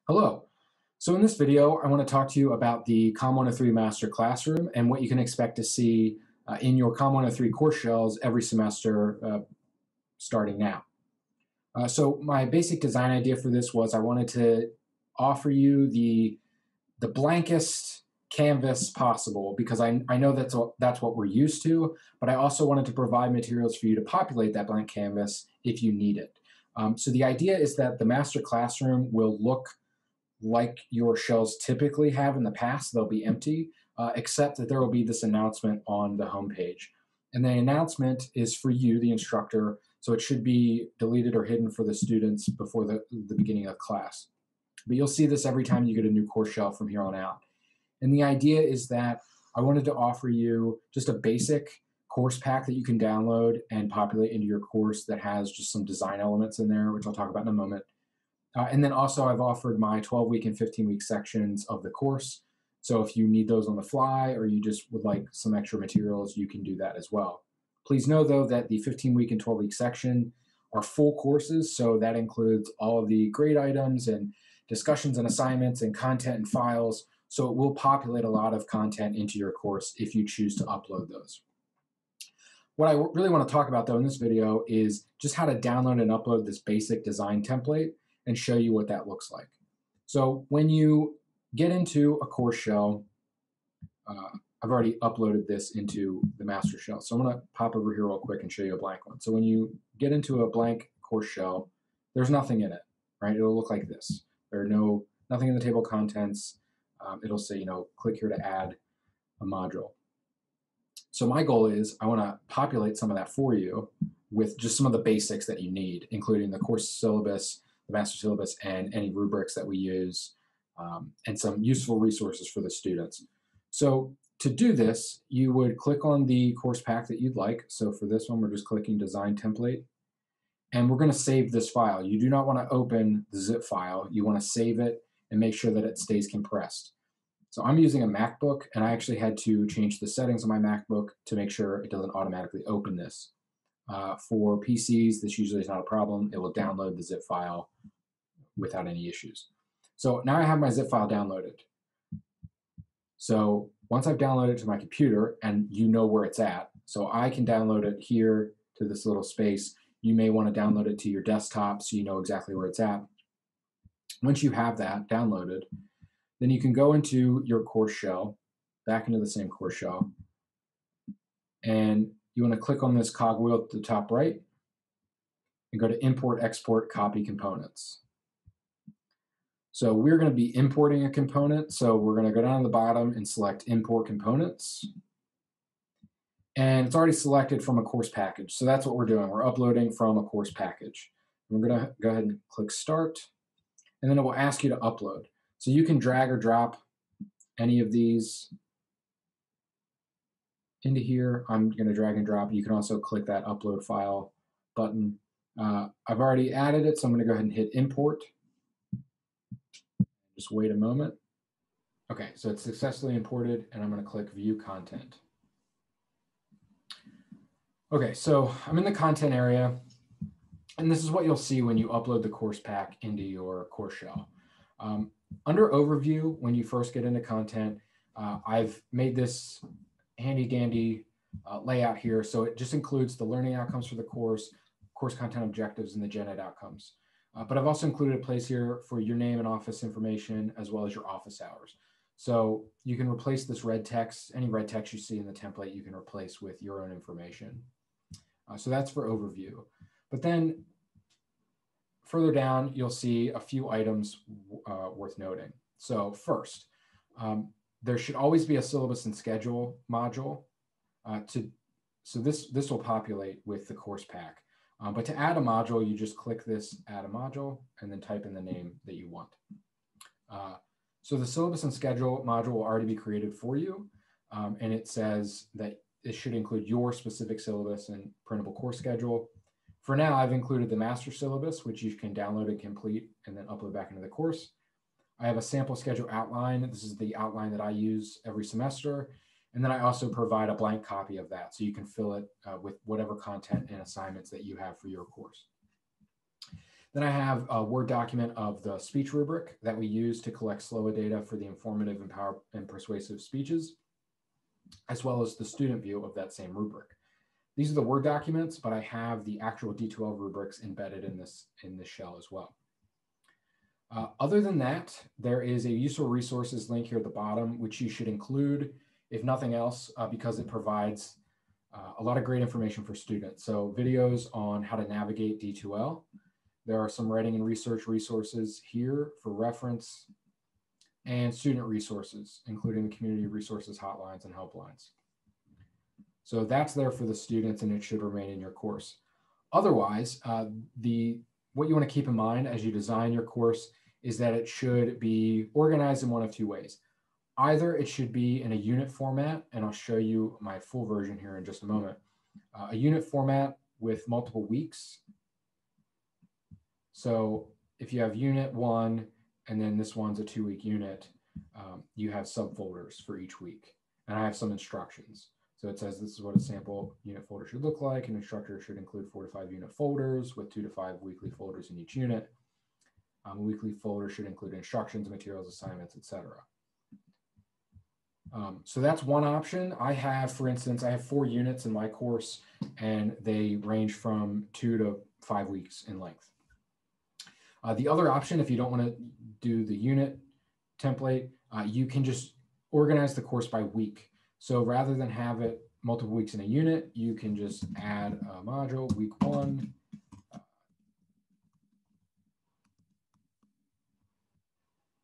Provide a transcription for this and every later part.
Hello. So in this video, I want to talk to you about the COM 103 Master Classroom and what you can expect to see in your COM 103 course shells every semester starting now. So my basic design idea for this was I wanted to offer you the blankest canvas possible because I know that's what we're used to, but I also wanted to provide materials for you to populate that blank canvas if you need it. So the idea is that the Master Classroom will look like your shells typically have in the past. They'll be empty, except that there will be this announcement on the homepage. And the announcement is for you, the instructor, so it should be deleted or hidden for the students before the beginning of class. But you'll see this every time you get a new course shell from here on out. And the idea is that I wanted to offer you just a basic course pack that you can download and populate into your course that has just some design elements in there, which I'll talk about in a moment. And then also I've offered my 12-week and 15-week sections of the course. So if you need those on the fly or you just would like some extra materials, you can do that as well. Please know though that the 15-week and 12-week section are full courses. So that includes all of the grade items and discussions and assignments and content and files. So it will populate a lot of content into your course if you choose to upload those. What I really want to talk about though in this video is just how to download and upload this basic design template and show you what that looks like. So when you get into a course shell, I've already uploaded this into the master shell. So I'm going to pop over here real quick and show you a blank one. So when you get into a blank course shell, there's nothing in it, right? It'll look like this. There are nothing in the table of contents. It'll say, click here to add a module. So my goal is I want to populate some of that for you with just some of the basics that you need, including the course syllabus, the master syllabus, and any rubrics that we use, and some useful resources for the students. So to do this, you would click on the course pack that you'd like. So for this one, we're just clicking Design Template, and we're going to save this file. You do not want to open the zip file. You want to save it and make sure that it stays compressed. So I'm using a MacBook, and I actually had to change the settings on my MacBook to make sure it doesn't automatically open this. For PCs, this usually is not a problem. It will download the zip file without any issues. So now I have my zip file downloaded. So once I've downloaded it to my computer, and you know where it's at, so I can download it here to this little space. You may want to download it to your desktop so you know exactly where it's at. Once you have that downloaded, then you can go into your course shell, back into the same course shell, and you want to click on this cogwheel at the top right and go to Import, Export, Copy Components. So we're going to be importing a component, so we're going to go down to the bottom and select Import Components. And it's already selected from a course package, so that's what we're doing. We're uploading from a course package. We're going to go ahead and click Start, and then it will ask you to upload. So you can drag or drop any of these into here. I'm going to drag and drop. You can also click that Upload File button. I've already added it, so I'm going to go ahead and hit Import. Just wait a moment. Okay, so it's successfully imported, and I'm going to click View Content. Okay, so I'm in the content area, and this is what you'll see when you upload the course pack into your course shell. Under Overview, when you first get into content, I've made this handy dandy layout here. So it just includes the learning outcomes for the course content objectives, and the gen ed outcomes. But I've also included a place here for your name and office information, as well as your office hours. So you can replace this red text, any red text you see in the template, you can replace with your own information. So that's for overview. But then further down, you'll see a few items worth noting. So first, there should always be a syllabus and schedule module. So this will populate with the course pack. But to add a module, you just click this Add a Module and then type in the name that you want. So the syllabus and schedule module will already be created for you. And it says that it should include your specific syllabus and printable course schedule. For now, I've included the master syllabus, which you can download and complete and then upload back into the course. I have a sample schedule outline. This is the outline that I use every semester. And then I also provide a blank copy of that, so you can fill it with whatever content and assignments that you have for your course. Then I have a Word document of the speech rubric that we use to collect SLOA data for the informative and persuasive speeches, as well as the student view of that same rubric. These are the Word documents, but I have the actual D2L rubrics embedded in this shell as well. Other than that, there is a useful resources link here at the bottom, which you should include, if nothing else, because it provides a lot of great information for students. So videos on how to navigate D2L. There are some writing and research resources here for reference, and student resources, including community resources hotlines and helplines. So that's there for the students, and it should remain in your course. Otherwise, what you want to keep in mind as you design your course is that it should be organized in one of two ways. Either it should be in a unit format, and I'll show you my full version here in just a moment. A unit format with multiple weeks. So if you have unit 1, and then this one's a 2-week unit, you have subfolders for each week. And I have some instructions. So it says this is what a sample unit folder should look like. An instructor should include 4 to 5 unit folders with 2 to 5 weekly folders in each unit. A weekly folder should include instructions, materials, assignments, etc. So that's one option. I have, for instance, I have 4 units in my course, and they range from 2 to 5 weeks in length. The other option, if you don't want to do the unit template, you can just organize the course by week. So rather than have it multiple weeks in a unit, you can just add a module, week 1.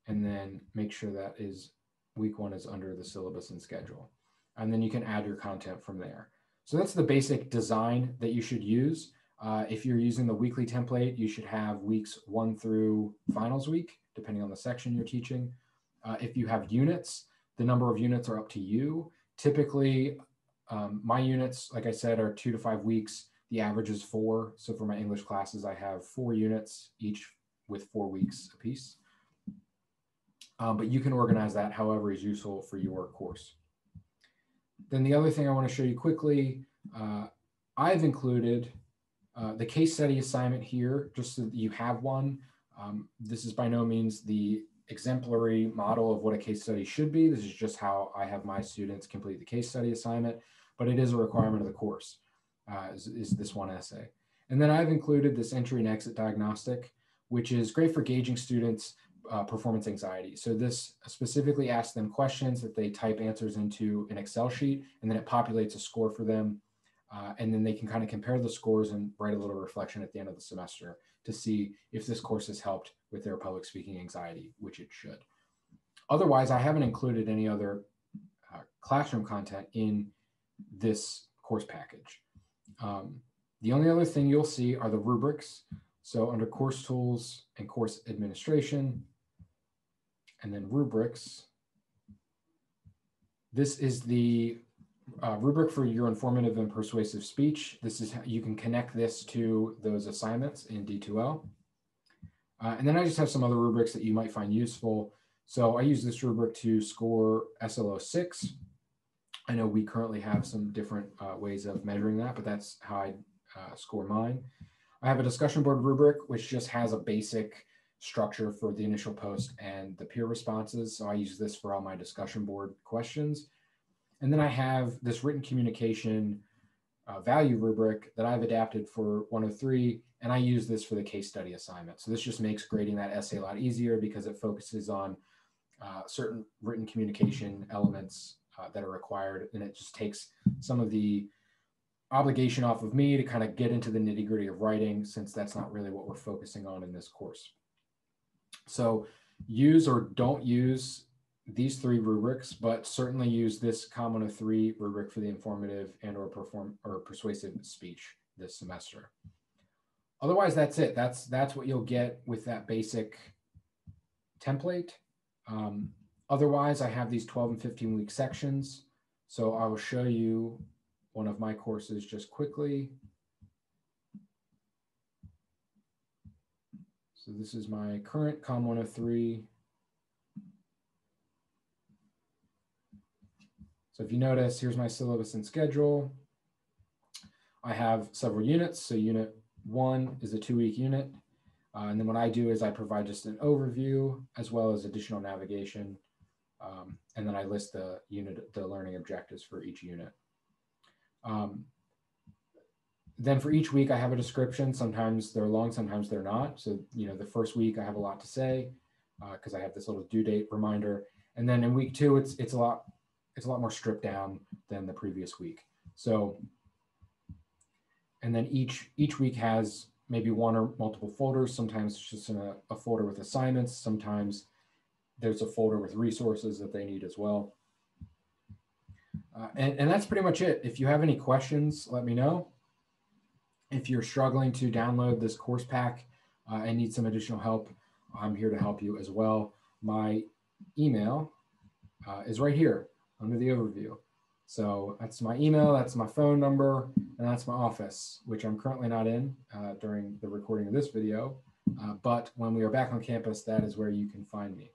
And then make sure that is week 1 is under the syllabus and schedule. And then you can add your content from there. So that's the basic design that you should use. If you're using the weekly template, you should have weeks 1 through finals week, depending on the section you're teaching. If you have units, the number of units are up to you. Typically, my units, like I said, are 2 to 5 weeks. The average is 4. So for my English classes, I have 4 units, each with 4 weeks apiece. But you can organize that however is useful for your course. Then the other thing I want to show you quickly, I've included the case study assignment here, just so that you have one. This is by no means the exemplary model of what a case study should be. This is just how I have my students complete the case study assignment, but it is a requirement of the course, is this one essay. And then I've included this entry and exit diagnostic, which is great for gauging students' performance anxiety. So this specifically asks them questions that they type answers into an Excel sheet, and then it populates a score for them. And then they can kind of compare the scores and write a little reflection at the end of the semester to see if this course has helped with their public speaking anxiety, which it should. Otherwise, I haven't included any other classroom content in this course package. The only other thing you'll see are the rubrics. So under course tools and course administration, and then rubrics, this is the rubric for your informative and persuasive speech. This is how you can connect this to those assignments in D2L. And then I just have some other rubrics that you might find useful. So I use this rubric to score SLO 6. I know we currently have some different ways of measuring that, but that's how I score mine. I have a discussion board rubric, which just has a basic structure for the initial post and the peer responses. So I use this for all my discussion board questions. And then I have this written communication value rubric that I've adapted for 103, and I use this for the case study assignment. So this just makes grading that essay a lot easier because it focuses on certain written communication elements that are required, and it just takes some of the obligation off of me to kind of get into the nitty-gritty of writing, since that's not really what we're focusing on in this course. So use or don't use these 3 rubrics, but certainly use this COM 103 rubric for the informative and or persuasive speech this semester. Otherwise, that's it. That's what you'll get with that basic template. Otherwise, I have these 12 and 15-week sections. So I will show you one of my courses just quickly. So this is my current COM 103. So if you notice, here's my syllabus and schedule. I have several units. So unit 1 is a 2-week unit. And then what I do is I provide just an overview as well as additional navigation. And then I list the learning objectives for each unit. Then for each week, I have a description. Sometimes they're long, sometimes they're not. So, the first week I have a lot to say because I have this little due date reminder. And then in week 2, it's a lot more stripped down than the previous week. So, and then each week has maybe one or multiple folders. Sometimes it's just a folder with assignments. Sometimes there's a folder with resources that they need as well. And that's pretty much it. If you have any questions, let me know. If you're struggling to download this course pack and need some additional help, I'm here to help you as well. My email is right here under the overview. So that's my email, that's my phone number, and that's my office, which I'm currently not in during the recording of this video. But when we are back on campus, that is where you can find me.